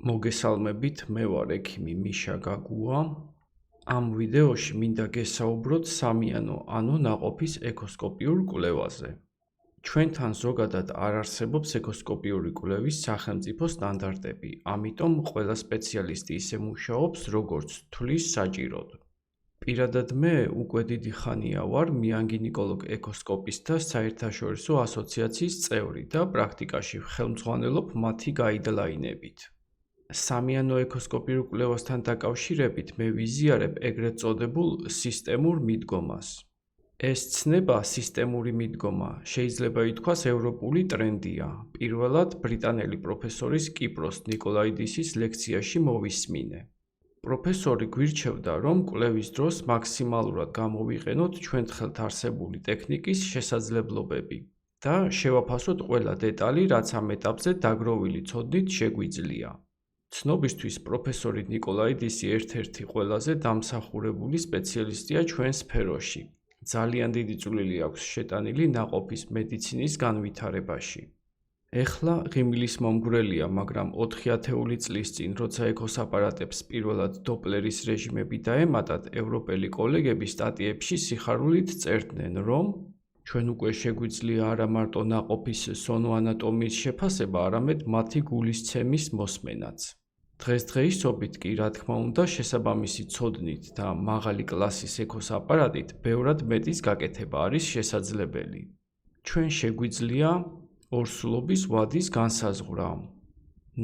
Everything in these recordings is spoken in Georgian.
მოგესალმებით, მე ვარ ექიმი მიშა გაგუა. ამ ვიდეოში მინდა გესაუბროთ სამიანო ანუ ნაყოფის ეკოსკოპიურ კვლევაზე. ჩვენთან ზოგადად არ არსებობს ეკოსკოპიური კვლევის სახელმწიფო სტანდარტები, ამიტომ ყველა სპეციალისტი ისე მუშაობს, როგორც თვლის საჭიროდ. პირადად მე უკვე დიდი ხანია ვარ მიანგინეკოლოგ ეკოსკოპისტთა საერთაშორისო ასოციაციის წევრი და პრაქტიკაში ხელმძღვანელობ მათი გაიდლაინებით. სამიანო ეკოსკოპიურ კვლევასთან დაკავშირებით მე ვიზიარებ ეგრეთ წოდებულ სისტემურ მიდგომას. ეს ცნება სისტემური მიდგომა შეიძლება ითქვას ევროპული ტრენდია. პირველად ბრიტანელი პროფესორის კიპროს ნიკოლაიდისის ლექციაში მოვისმინე. პროფესორი გვირჩევდა, რომ კვლევის დროს მაქსიმალურად გამოვიყენოთ ჩვენ ხელთ არსებული ტექნიკის შესაძლებლობები და შევაფასოთ ყველა დეტალი, რაც ამ ეტაპზე დაგროვილი ცოდნით შეგვიძლია. ცნობისთვის პროფესორი ნიკოლაიდისი ერთ-ერთი ყველაზე დამსახურებული სპეციალისტია ჩვენ სფეროში. ძალიან დიდი წვლილი აქვს შეტანილი ნაყოფის მედიცინის განვითარებაში. ეხლა ღიმილის მომგვრელია, მაგრამ 4 ათეული წლის წინ, როცა ეკოსაპარატებს პირველად დოპლერის რეჟიმები დაემატათ, ევროპელი კოლეგები სტატიებში სიხარულით წერდნენ, რომ ჩვენ უკვე შეგვიძლია არა მარტო ნაყოფის სონოანატომიის შეფასება, არამედ მათი გულისცემის მოსმენაც. დღესდღეობით კი, რა თქმა უნდა, შესაბამისი ცოდნით და მაღალი კლასის ეკოსაპარატით ბევრად მეტის გაკეთება არის შესაძლებელი. ჩვენ შეგვიძლია ორსულობის ვადის განსაზღვრა,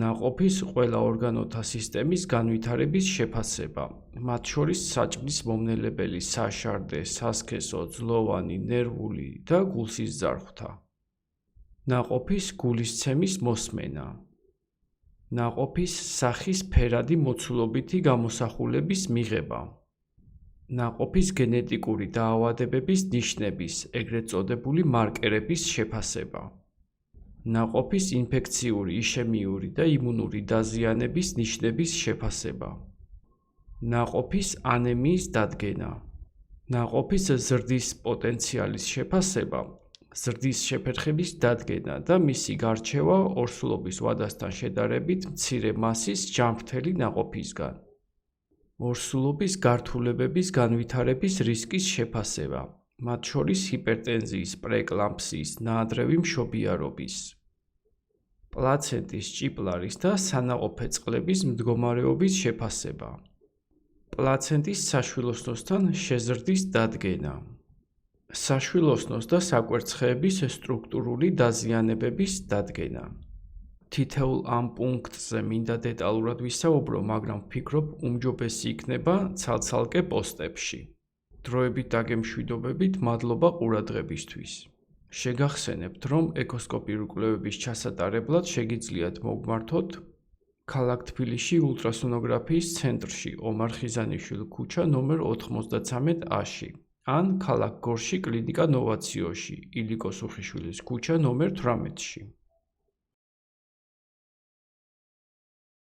ნაყოფის ყველა ორგანოთა სისტემის განვითარების შეფასება, მათ შორის საჭმლის მომნელებელი, საშარდე, სასქესო, ძლოვანი, ნერვული და გულსის ძარღვთა. ნაყოფის გულისცემის მოსმენა. ნაყოფის სახის ფერადი მოცულობითი გამოსახულების მიღება. ნაყოფის გენეტიკური დაავადებების ნიშნების, ეგრეთ წოდებული მარკერების შეფასება. ნაყოფის ინფექციური, იშემიური და იმუნური დაზიანების ნიშნების შეფასება. ნაყოფის ანემიის დადგენა. ნაყოფის ზრდის პოტენციალის შეფასება, ზრდის შეფერხების დადგენა და მისი გარჩევა ორსულობის ვადასთან შედარებით მცირე მასის ჯანმრთელი ნაყოფისგან. ორსულობის გართულებების განვითარების რისკის შეფასება, მათ შორის ჰიპერტენზიის, პრეეკლამპსიის, ნაადრევი მშობიარობის. პლაცენტის, ჭიპლარის და სანაყოფე წყლების მდგომარეობის შეფასება. პლაცენტის საშვილოსნოსთან შეზრდის დადგენა. საშვილოსნოს და საკვერცხეების სტრუქტურული დაზიანებების დადგენა. თითოეულ ამ პუნქტზე მინდა დეტალურად ვისაუბრო, მაგრამ ვფიქრობ, უმჯობესი იქნება ცალ-ცალკე პოსტებში. დროებით დაგემშვიდობებით, მადლობა ყურადღებისთვის. შეგახსენებთ, რომ ეკოსკოპიურ კვლევების ჩასატარებლად შეგიძლიათ მოგმართოთ ქალაქ თბილისში ულტრასონოგრაფიის ცენტრში, ომარ ხიზანიშვილ ქუჩა ნომერ 93A-ში. ან ქალაქ გორში კლინიკა ნოვაციოში, ილიკო სუხიშვილის ქუჩა ნომერ 18-ში.